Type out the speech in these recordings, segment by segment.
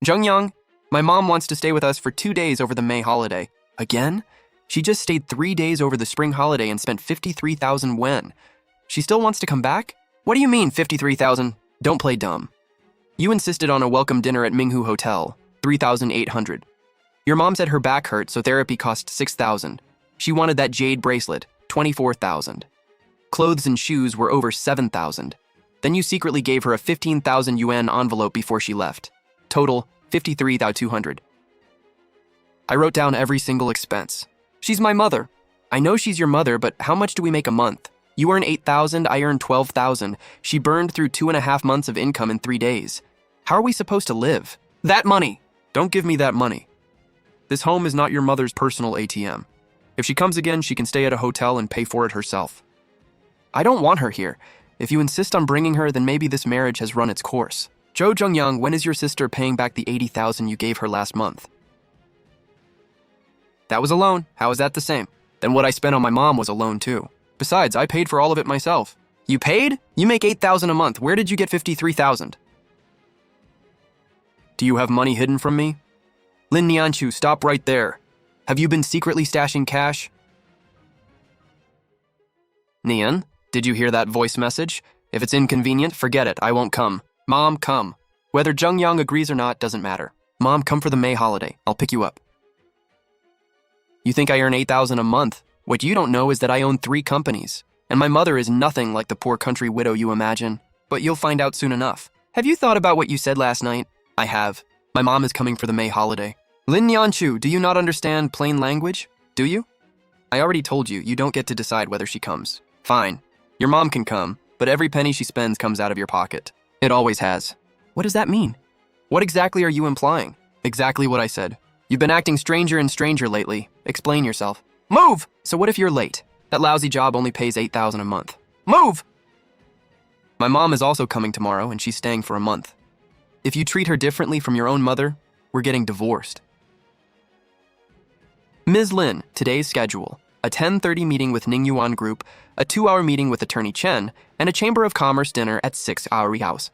Jungyoung, my mom wants to stay with us for 2 days over the May holiday. Again? She just stayed 3 days over the spring holiday and spent 53,000 wen. She still wants to come back? What do you mean 53,000? Don't play dumb. You insisted on a welcome dinner at Minghu Hotel, 3,800. Your mom said her back hurt, so therapy cost 6,000. She wanted that jade bracelet, 24,000. Clothes and shoes were over 7,000. Then you secretly gave her a 15,000 yuan envelope before she left. Total, 53,200. I wrote down every single expense. She's my mother. I know she's your mother, but how much do we make a month? You earn 8,000, I earn 12,000. She burned through 2.5 months of income in 3 days. How are we supposed to live? That money! Don't give me that money. This home is not your mother's personal ATM. If she comes again, she can stay at a hotel and pay for it herself. I don't want her here. If you insist on bringing her, then maybe this marriage has run its course. Jo Jungyoung, when is your sister paying back the 80,000 you gave her last month? That was a loan. How is that the same? Then what I spent on my mom was a loan too. Besides, I paid for all of it myself. You paid? You make 8,000 a month. Where did you get 53,000? Do you have money hidden from me? Lin Nianchu, stop right there. Have you been secretly stashing cash? Nian, did you hear that voice message? If it's inconvenient, forget it. I won't come. Mom, come. Whether Jungyoung agrees or not doesn't matter. Mom, come for the May holiday. I'll pick you up. You think I earn 8,000 a month? What you don't know is that I own 3 companies, and my mother is nothing like the poor country widow you imagine. But you'll find out soon enough. Have you thought about what you said last night? I have. My mom is coming for the May holiday. Lin Nianchu, do you not understand plain language? Do you? I already told you, you don't get to decide whether she comes. Fine. Your mom can come, but every penny she spends comes out of your pocket. It always has. What does that mean? What exactly are you implying? Exactly what I said. You've been acting stranger and stranger lately. Explain yourself. Move! So what if you're late? That lousy job only pays 8,000 a month. Move! My mom is also coming tomorrow, and she's staying for a month. If you treat her differently from your own mother, we're getting divorced. Ms. Lin, today's schedule. A 10:30 meeting with Ning Yuan Group, a 2-hour meeting with Attorney Chen, and a Chamber of Commerce dinner at 6-hour house.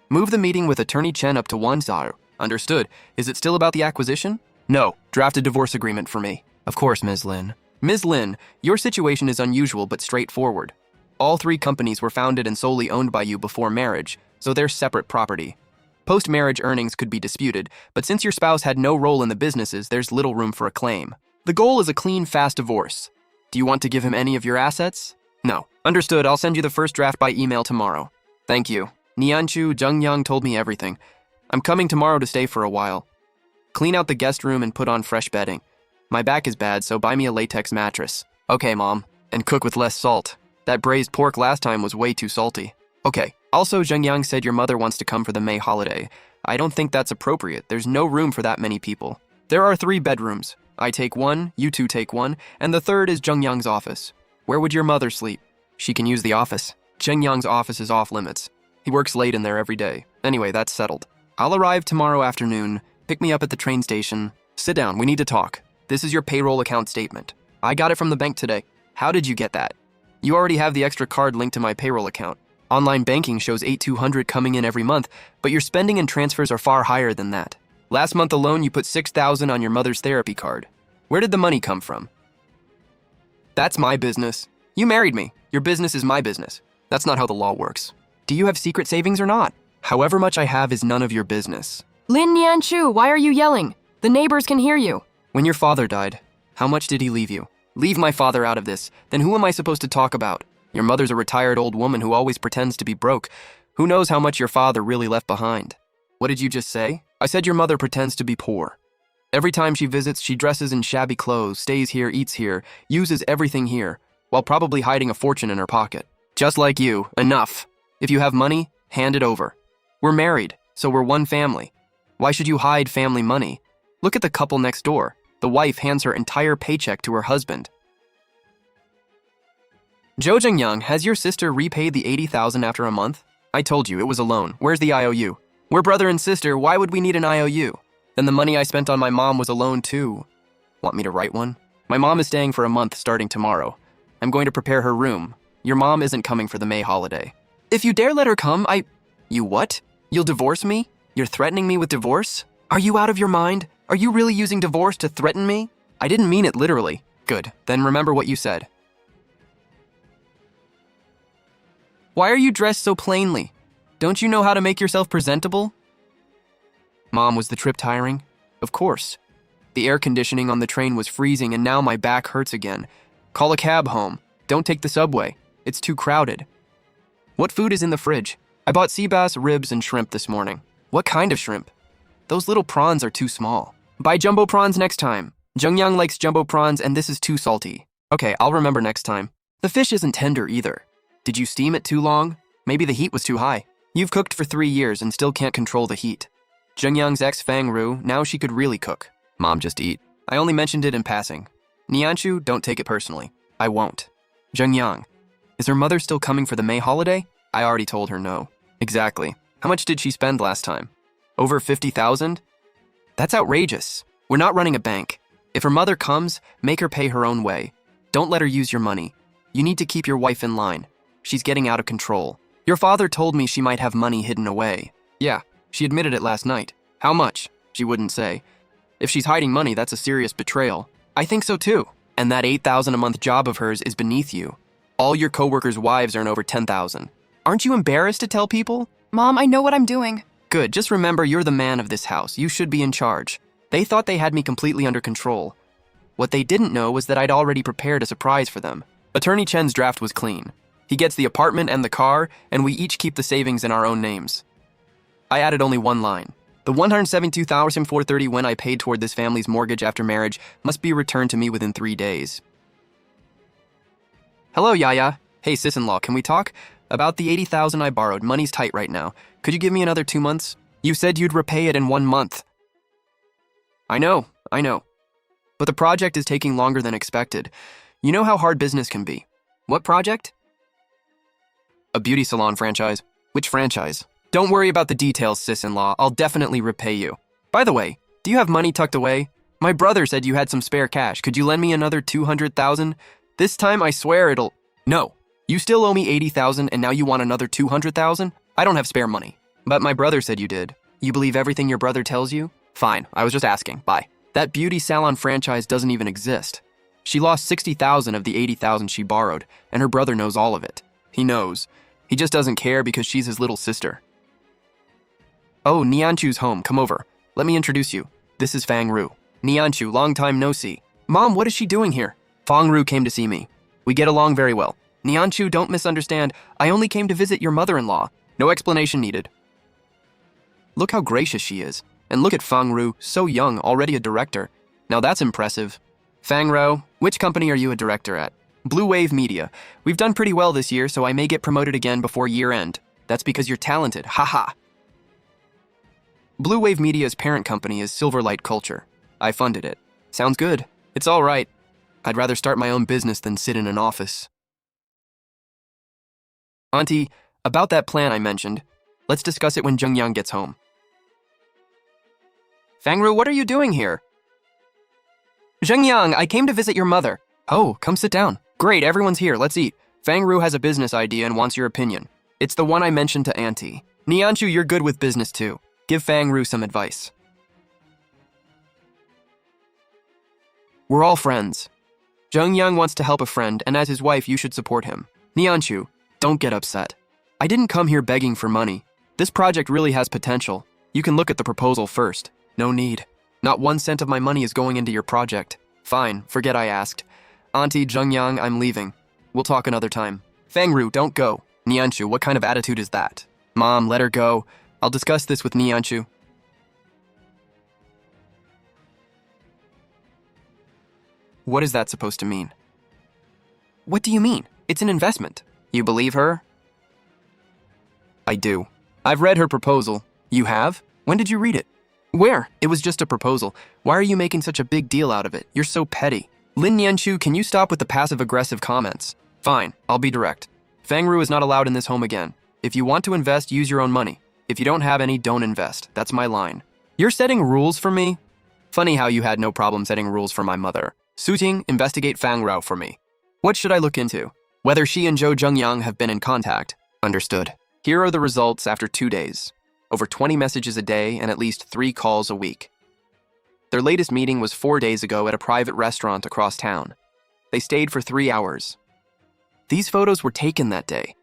Move the meeting with Attorney Chen up to 1 hour. Understood. Is it still about the acquisition? No. Draft a divorce agreement for me. Of course, Ms. Lin. Ms. Lin, your situation is unusual but straightforward. All 3 companies were founded and solely owned by you before marriage, so they're separate property. Post-marriage earnings could be disputed, but since your spouse had no role in the businesses, there's little room for a claim. The goal is a clean, fast divorce. Do you want to give him any of your assets? No. Understood. I'll send you the first draft by email tomorrow. Thank you. Nianchu, Jungyoung told me everything. I'm coming tomorrow to stay for a while. Clean out the guest room and put on fresh bedding. My back is bad, so buy me a latex mattress. Okay, Mom. And cook with less salt. That braised pork last time was way too salty. Okay. Also, Jungyoung said your mother wants to come for the May holiday. I don't think that's appropriate. There's no room for that many people. There are 3 bedrooms. I take 1, you 2 take 1, and the 3rd is Jungyoung's office. Where would your mother sleep? She can use the office. Jungyoung's office is off limits. He works late in there every day. Anyway, that's settled. I'll arrive tomorrow afternoon. Pick me up at the train station. Sit down, we need to talk. This is your payroll account statement. I got it from the bank today. How did you get that? You already have the extra card linked to my payroll account. Online banking shows 8,200 coming in every month, but your spending and transfers are far higher than that. Last month alone, you put 6,000 on your mother's therapy card. Where did the money come from? That's my business. You married me. Your business is my business. That's not how the law works. Do you have secret savings or not? However much I have is none of your business. Lin Nianchu, why are you yelling? The neighbors can hear you. When your father died, how much did he leave you? Leave my father out of this. Then who am I supposed to talk about? Your mother's a retired old woman who always pretends to be broke. Who knows how much your father really left behind? What did you just say? I said your mother pretends to be poor. Every time she visits, she dresses in shabby clothes, stays here, eats here, uses everything here, while probably hiding a fortune in her pocket. Just like you, enough. If you have money, hand it over. We're married, so we're one family. Why should you hide family money? Look at the couple next door. The wife hands her entire paycheck to her husband. Jo Jungyoung, has your sister repaid the 80,000 after a month? I told you, it was a loan. Where's the IOU? We're brother and sister, why would we need an IOU? Then the money I spent on my mom was a loan too. Want me to write one? My mom is staying for a month starting tomorrow. I'm going to prepare her room. Your mom isn't coming for the May holiday. If you dare let her come, You what? You'll divorce me? You're threatening me with divorce? Are you out of your mind? Are you really using divorce to threaten me? I didn't mean it literally. Good, then remember what you said. Why are you dressed so plainly? Don't you know how to make yourself presentable? Mom, was the trip tiring? Of course. The air conditioning on the train was freezing and now my back hurts again. Call a cab home. Don't take the subway. It's too crowded. What food is in the fridge? I bought sea bass, ribs, and shrimp this morning. What kind of shrimp? Those little prawns are too small. Buy jumbo prawns next time. Jungyang likes jumbo prawns and this is too salty. Okay, I'll remember next time. The fish isn't tender either. Did you steam it too long? Maybe the heat was too high. You've cooked for 3 years and still can't control the heat. Jungyang's ex Fang Ru, now she could really cook. Mom, just eat. I only mentioned it in passing. Nianchu, don't take it personally. I won't. Jungyang, is her mother still coming for the May holiday? I already told her no. Exactly. How much did she spend last time? Over 50,000? That's outrageous. We're not running a bank. If her mother comes, make her pay her own way. Don't let her use your money. You need to keep your wife in line. She's getting out of control. Your father told me she might have money hidden away. Yeah, she admitted it last night. How much? She wouldn't say. If she's hiding money, that's a serious betrayal. I think so too. And that 8,000 a month job of hers is beneath you. All your coworkers' wives earn over 10,000. Aren't you embarrassed to tell people? Mom, I know what I'm doing. Good, just remember you're the man of this house. You should be in charge. They thought they had me completely under control. What they didn't know was that I'd already prepared a surprise for them. Attorney Chen's draft was clean. He gets the apartment and the car, and we each keep the savings in our own names. I added only one line. The $172,430 when I paid toward this family's mortgage after marriage must be returned to me within 3 days. Hello, Yaya. Hey, sis-in-law, can we talk? About the 80,000 I borrowed. Money's tight right now. Could you give me another 2 months? You said you'd repay it in 1 month. I know. But the project is taking longer than expected. You know how hard business can be. What project? A beauty salon franchise. Which franchise? Don't worry about the details, sis-in-law. I'll definitely repay you. By the way, do you have money tucked away? My brother said you had some spare cash. Could you lend me another 200,000? This time I swear it'll... No. You still owe me 80,000 and now you want another 200,000? I don't have spare money. But my brother said you did. You believe everything your brother tells you? Fine, I was just asking. Bye. That beauty salon franchise doesn't even exist. She lost 60,000 of the 80,000 she borrowed, and her brother knows all of it. He knows. He just doesn't care because she's his little sister. Oh, Nianchu's home. Come over. Let me introduce you. This is Fang Ru. Nianchu, long time no see. Mom, what is she doing here? Fang Ru came to see me. We get along very well. Nianchu, don't misunderstand. I only came to visit your mother-in-law. No explanation needed. Look how gracious she is. And look at Fang Ru, so young, already a director. Now that's impressive. Fang Ru, which company are you a director at? Blue Wave Media. We've done pretty well this year, so I may get promoted again before year end. That's because you're talented. Haha. Blue Wave Media's parent company is Silverlight Culture. I funded it. Sounds good. It's all right. I'd rather start my own business than sit in an office. Auntie, about that plan I mentioned, let's discuss it when Jungyang gets home. Fang Ru, what are you doing here? Jungyang, I came to visit your mother. Oh, come sit down. Great, everyone's here. Let's eat. Fang Ru has a business idea and wants your opinion. It's the one I mentioned to Auntie. Nianchu, you're good with business too. Give Fang Ru some advice. We're all friends. Jungyang wants to help a friend, and as his wife, you should support him. Nianchu, don't get upset. I didn't come here begging for money. This project really has potential. You can look at the proposal first. No need. Not 1 cent of my money is going into your project. Fine, forget I asked. Auntie, Jungyang, I'm leaving. We'll talk another time. Fang Ru, don't go. Nianchu, what kind of attitude is that? Mom, let her go. I'll discuss this with Nianchu. What is that supposed to mean? What do you mean? It's an investment. You believe her? I do. I've read her proposal. You have? When did you read it? Where? It was just a proposal. Why are you making such a big deal out of it? You're so petty. Lin Nianchu, can you stop with the passive-aggressive comments? Fine, I'll be direct. Fang Ru is not allowed in this home again. If you want to invest, use your own money. If you don't have any, don't invest. That's my line. You're setting rules for me? Funny how you had no problem setting rules for my mother. Suting, investigate Fang Ru for me. What should I look into? Whether she and Zhou Jungyang have been in contact. Understood. Here are the results after 2 days. over 20 messages a day, and at least 3 calls a week. Their latest meeting was 4 days ago at a private restaurant across town. They stayed for 3 hours. These photos were taken that day.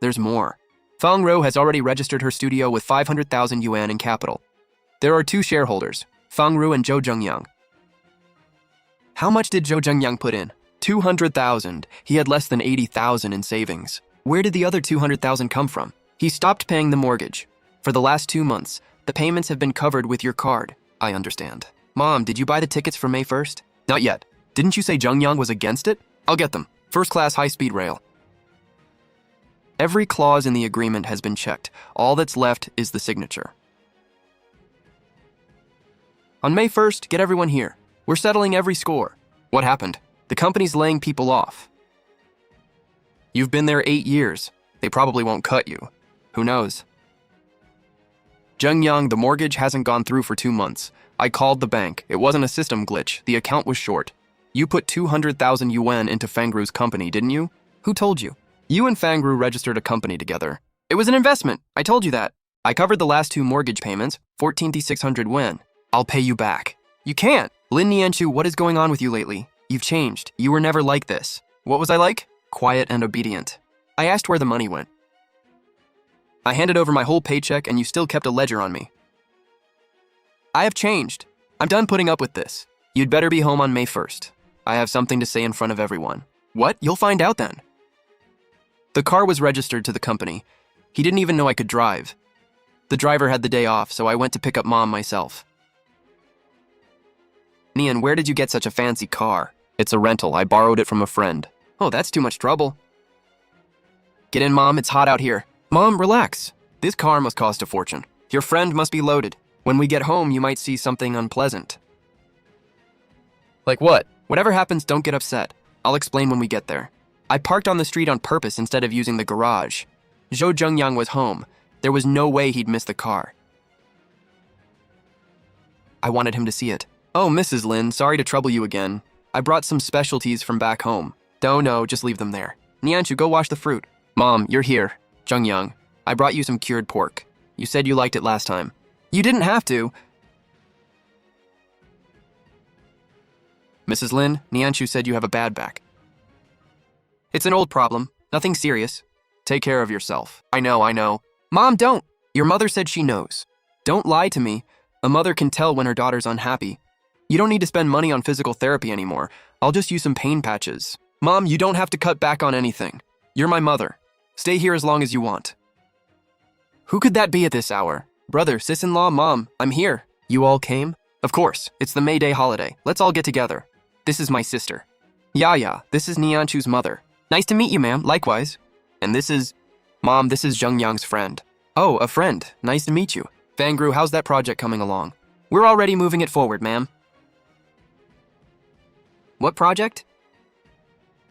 There's more. Fang Ro has already registered her studio with 500,000 yuan in capital. There are 2 shareholders, Fang Ru and Zhou Zhengyang. How much did Zhou Zhengyang put in? 200,000. He had less than 80,000 in savings. Where did the other 200,000 come from? He stopped paying the mortgage. For the last 2 months, the payments have been covered with your card. I understand. Mom, did you buy the tickets for May 1st? Not yet. Didn't you say Zhengyang was against it? I'll get them. First-class high-speed rail. Every clause in the agreement has been checked. All that's left is the signature. On May 1st, get everyone here. We're settling every score. What happened? The company's laying people off. You've been there 8 years. They probably won't cut you. Who knows? Zhengyang, the mortgage hasn't gone through for 2 months. I called the bank. It wasn't a system glitch. The account was short. You put 200,000 yuan into Fangru's company, didn't you? Who told you? You and Fangru registered a company together. It was an investment. I told you that. I covered the last 2 mortgage payments, 14,600 yuan. I'll pay you back. You can't. Lin Nianchu, what is going on with you lately? You've changed. You were never like this. What was I like? Quiet and obedient. I asked where the money went. I handed over my whole paycheck and you still kept a ledger on me. I have changed. I'm done putting up with this. You'd better be home on May 1st. I have something to say in front of everyone. What? You'll find out then. The car was registered to the company. He didn't even know I could drive. The driver had the day off, so I went to pick up Mom myself. Nian, where did you get such a fancy car? It's a rental. I borrowed it from a friend. Oh, that's too much trouble. Get in, Mom. It's hot out here. Mom, relax. This car must cost a fortune. Your friend must be loaded. When we get home, you might see something unpleasant. Like what? Whatever happens, don't get upset. I'll explain when we get there. I parked on the street on purpose instead of using the garage. Zhou Zhengyang was home. There was no way he'd miss the car. I wanted him to see it. Oh, Mrs. Lin, sorry to trouble you again. I brought some specialties from back home. No, just leave them there. Nianchu, go wash the fruit. Mom, you're here. Zhengyang, I brought you some cured pork. You said you liked it last time. You didn't have to. Mrs. Lin, Nianchu said you have a bad back. It's an old problem. Nothing serious. Take care of yourself. I know. Mom, don't. Your mother said she knows. Don't lie to me. A mother can tell when her daughter's unhappy. You don't need to spend money on physical therapy anymore. I'll just use some pain patches. Mom, you don't have to cut back on anything. You're my mother. Stay here as long as you want. Who could that be at this hour? Brother, sis-in-law, Mom, I'm here. You all came? Of course. It's the May Day holiday. Let's all get together. This is my sister. Yaya, this is Nianchu's mother. Nice to meet you, ma'am. Likewise. And this is... Mom, this is Zhengyang's friend. Oh, a friend. Nice to meet you. Fangru, how's that project coming along? We're already moving it forward, ma'am. What project?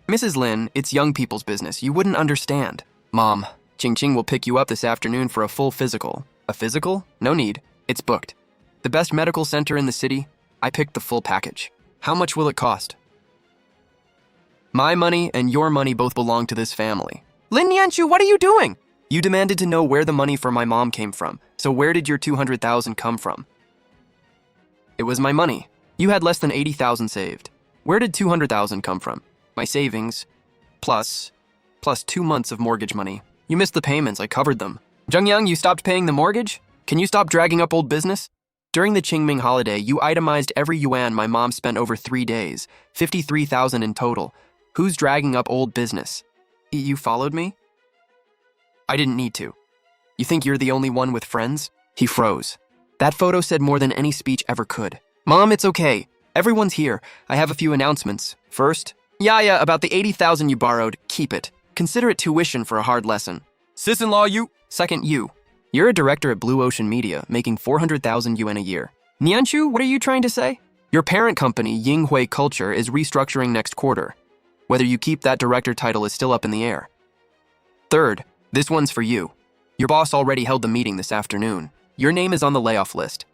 Mrs. Lin, it's young people's business. You wouldn't understand. Mom, Qingqing will pick you up this afternoon for a full physical. A physical? No need. It's booked. The best medical center in the city. I picked the full package. How much will it cost? My money and your money both belong to this family. Lin Nianchu, what are you doing? You demanded to know where the money for my mom came from. So where did your 200,000 come from? It was my money. You had less than 80,000 saved. Where did 200,000 come from? My savings, plus 2 months of mortgage money. You missed the payments, I covered them. Zhengyang, you stopped paying the mortgage? Can you stop dragging up old business? During the Qingming holiday, you itemized every yuan my mom spent over 3 days, 53,000 in total. Who's dragging up old business? You followed me? I didn't need to. You think you're the only one with friends? He froze. That photo said more than any speech ever could. Mom, it's okay. Everyone's here. I have a few announcements. First, Yaya, about the 80,000 you borrowed, keep it. Consider it tuition for a hard lesson. Sis-in-law, you. Second, you. You're a director at Blue Ocean Media, making 400,000 yuan a year. Nianchu, what are you trying to say? Your parent company, Yinghui Culture, is restructuring next quarter. Whether you keep that director title is still up in the air. Third, this one's for you. Your boss already held the meeting this afternoon. Your name is on the layoff list.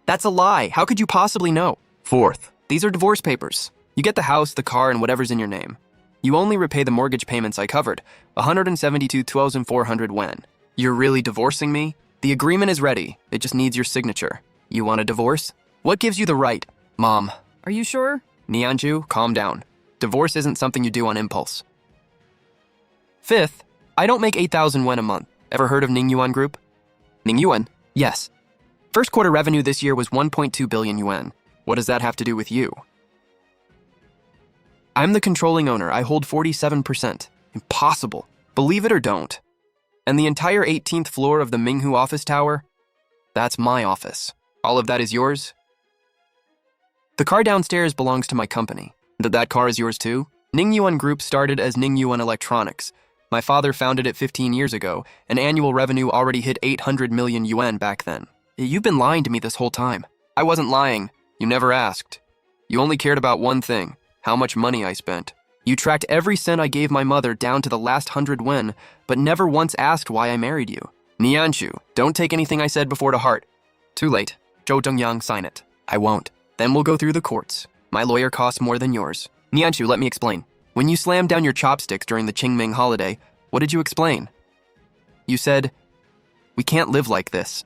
That's a lie. How could you possibly know? Fourth, these are divorce papers. You get the house, the car, and whatever's in your name. You only repay the mortgage payments I covered, 172,400 yuan. You're really divorcing me? The agreement is ready. It just needs your signature. You want a divorce? What gives you the right? Mom. Are you sure? Nianju, calm down. Divorce isn't something you do on impulse. Fifth, I don't make 8,000 yen a month. Ever heard of Ningyuan Group? Ningyuan? Yes. First quarter revenue this year was 1.2 billion yuan. What does that have to do with you? I'm the controlling owner. I hold 47%. Impossible. Believe it or don't. And the entire 18th floor of the Minghu office tower? That's my office. All of that is yours? The car downstairs belongs to my company. That car is yours too? Ningyuan Group started as Ningyuan Electronics. My father founded it 15 years ago, and annual revenue already hit 800 million yuan back then. You've been lying to me this whole time. I wasn't lying. You never asked. You only cared about one thing, how much money I spent. You tracked every cent I gave my mother down to the last 100 yen, but never once asked why I married you. Nianchu, don't take anything I said before to heart. Too late. Zhou Dongyang, sign it. I won't. Then we'll go through the courts. My lawyer costs more than yours. Nianchu, let me explain. When you slammed down your chopsticks during the Qingming holiday, what did you explain? You said, "We can't live like this."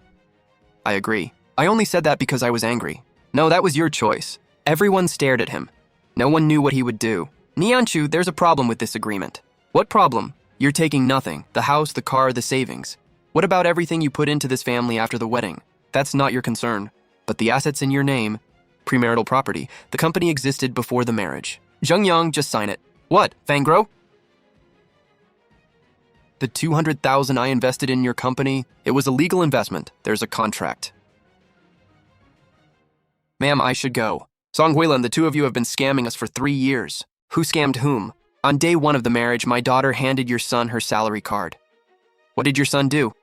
I agree. I only said that because I was angry. No, that was your choice. Everyone stared at him. No one knew what he would do. Nianchu, there's a problem with this agreement. What problem? You're taking nothing. The house, the car, the savings. What about everything you put into this family after the wedding? That's not your concern. But the assets in your name, premarital property, the company existed before the marriage. Zhengyang, just sign it. What, Fangro? The 200,000 I invested in your company, it was a legal investment. There's a contract. Ma'am, I should go. Song Huilan, the two of you have been scamming us for 3 years. Who scammed whom? On day 1 of the marriage, my daughter handed your son her salary card. What did your son do?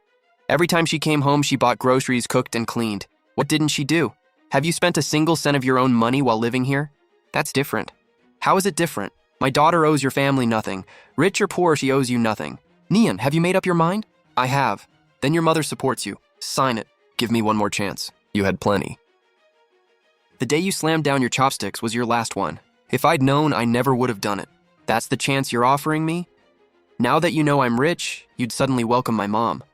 Every time she came home, she bought groceries, cooked, and cleaned. What didn't she do? Have you spent a single cent of your own money while living here? That's different. How is it different? My daughter owes your family nothing. Rich or poor, she owes you nothing. Nian, have you made up your mind? I have. Then your mother supports you. Sign it. Give me one more chance. You had plenty. The day you slammed down your chopsticks was your last one. If I'd known, I never would have done it. That's the chance you're offering me? Now that you know I'm rich, you'd suddenly welcome my mom.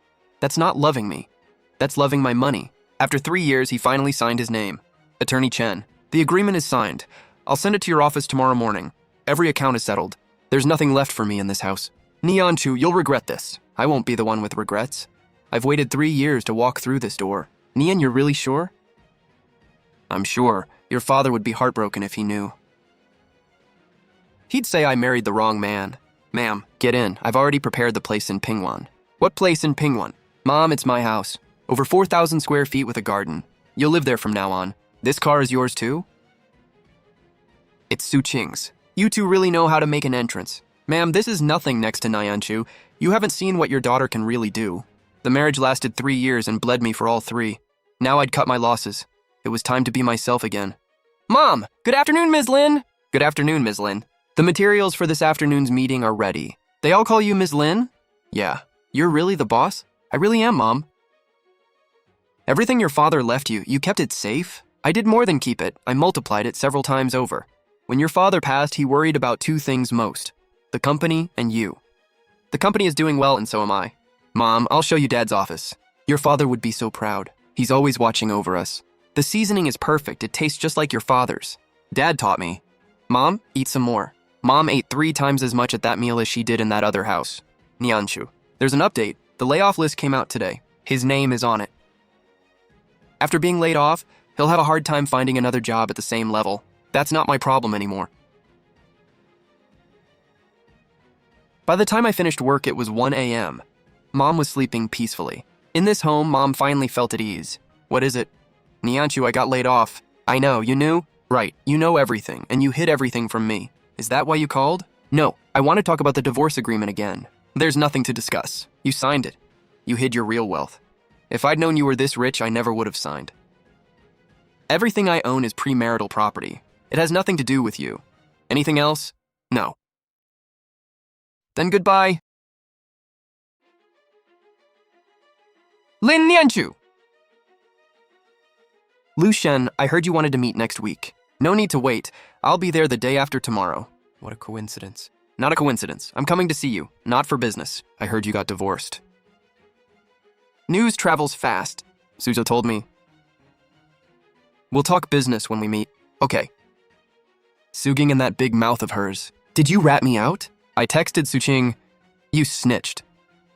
That's not loving me. That's loving my money. After 3 years, he finally signed his name. Attorney Chen. The agreement is signed. I'll send it to your office tomorrow morning. Every account is settled. There's nothing left for me in this house. Nianchu, you'll regret this. I won't be the one with regrets. I've waited 3 years to walk through this door. Nian, you're really sure? I'm sure. Your father would be heartbroken if he knew. He'd say I married the wrong man. Ma'am, get in. I've already prepared the place in Pingwan. What place in Pingwan? Mom, it's my house. Over 4,000 square feet with a garden. You'll live there from now on. This car is yours too? It's Su Qing's. You two really know how to make an entrance. Ma'am, this is nothing next to Nianchu. You haven't seen what your daughter can really do. The marriage lasted 3 years and bled me for all 3. Now I'd cut my losses. It was time to be myself again. Mom! Good afternoon, Ms. Lin! Good afternoon, Ms. Lin. The materials for this afternoon's meeting are ready. They all call you Ms. Lin? Yeah. You're really the boss? I really am, Mom. Everything your father left you, you kept it safe? I did more than keep it. I multiplied it several times over. When your father passed, he worried about 2 things most. The company and you. The company is doing well and so am I. Mom, I'll show you Dad's office. Your father would be so proud. He's always watching over us. The seasoning is perfect. It tastes just like your father's. Dad taught me. Mom, eat some more. Mom ate 3 times as much at that meal as she did in that other house. Nianchu. There's an update. The layoff list came out today. His name is on it. After being laid off, he'll have a hard time finding another job at the same level. That's not my problem anymore. By the time I finished work, it was 1 a.m. Mom was sleeping peacefully. In this home, Mom finally felt at ease. What is it? Nianchu, I got laid off. I know, you knew? Right, you know everything, and you hid everything from me. Is that why you called? No, I want to talk about the divorce agreement again. There's nothing to discuss. You signed it. You hid your real wealth. If I'd known you were this rich, I never would have signed. Everything I own is premarital property. It has nothing to do with you. Anything else? No. Then goodbye. Lin Nianchu! Lu Shen, I heard you wanted to meet next week. No need to wait. I'll be there the day after tomorrow. What a coincidence. Not a coincidence. I'm coming to see you. Not for business. I heard you got divorced. News travels fast, Suzo told me. We'll talk business when we meet. Okay. Suging in that big mouth of hers. Did you rat me out? I texted Suching. You snitched.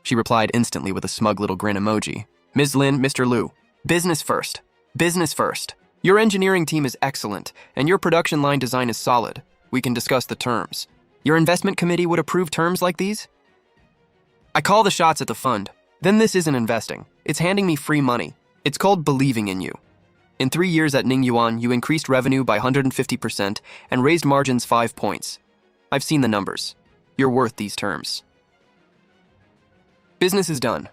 She replied instantly with a smug little grin emoji. Ms. Lin, Mr. Liu, business first. Business first. Your engineering team is excellent, and your production line design is solid. We can discuss the terms. Your investment committee would approve terms like these? I call the shots at the fund. Then this isn't investing. It's handing me free money. It's called believing in you. In 3 years at Ningyuan, you increased revenue by 150% and raised margins 5 points. I've seen the numbers. You're worth these terms. Business is done.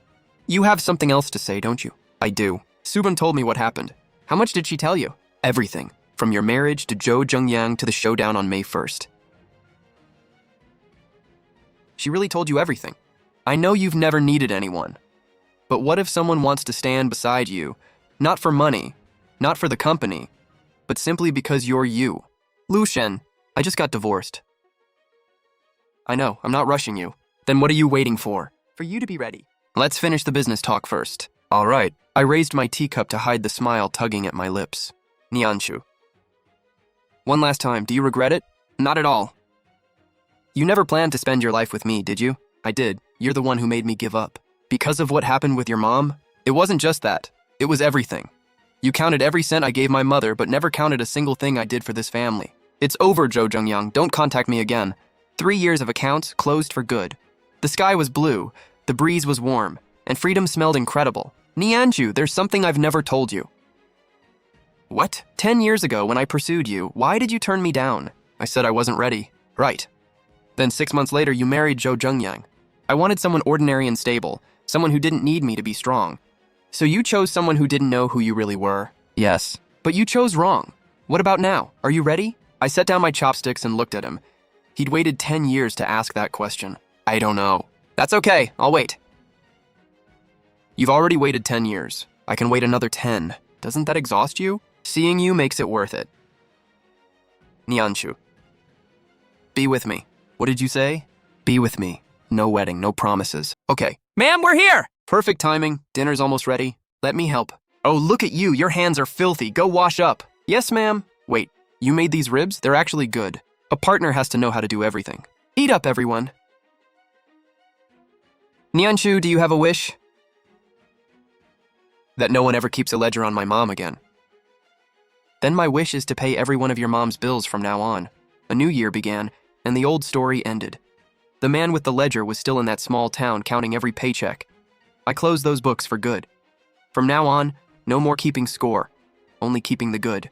You have something else to say, don't you? I do. Subin told me what happened. How much did she tell you? Everything. From your marriage to Zhou Zhengyang to the showdown on May 1st. She really told you everything. I know you've never needed anyone. But what if someone wants to stand beside you, not for money, not for the company, but simply because you're you? Lu Shen, I just got divorced. I know, I'm not rushing you. Then what are you waiting for? For you to be ready. Let's finish the business talk first. All right. I raised my teacup to hide the smile tugging at my lips. Nianshu. One last time, do you regret it? Not at all. You never planned to spend your life with me, did you? I did. You're the one who made me give up. Because of what happened with your mom? It wasn't just that. It was everything. You counted every cent I gave my mother, but never counted a single thing I did for this family. It's over, Zhou Zhengyang. Don't contact me again. 3 years of accounts closed for good. The sky was blue, the breeze was warm, and freedom smelled incredible. Nianju, there's something I've never told you. What? 10 years ago, when I pursued you, why did you turn me down? I said I wasn't ready. Right. Then 6 months later, you married Zhou Zhengyang. I wanted someone ordinary and stable, someone who didn't need me to be strong. So you chose someone who didn't know who you really were. Yes. But you chose wrong. What about now? Are you ready? I set down my chopsticks and looked at him. He'd waited 10 years to ask that question. I don't know. That's okay. I'll wait. You've already waited 10 years. I can wait another 10. Doesn't that exhaust you? Seeing you makes it worth it. Nianshu. Be with me. What did you say? Be with me. No wedding, no promises. Okay. Ma'am, we're here! Perfect timing. Dinner's almost ready. Let me help. Oh, look at you. Your hands are filthy. Go wash up. Yes, ma'am. Wait, you made these ribs? They're actually good. A partner has to know how to do everything. Eat up, everyone. Nianshu, do you have a wish? That no one ever keeps a ledger on my mom again. Then my wish is to pay every one of your mom's bills from now on. A new year began, and the old story ended. The man with the ledger was still in that small town counting every paycheck. I closed those books for good. From now on, no more keeping score, only keeping the good.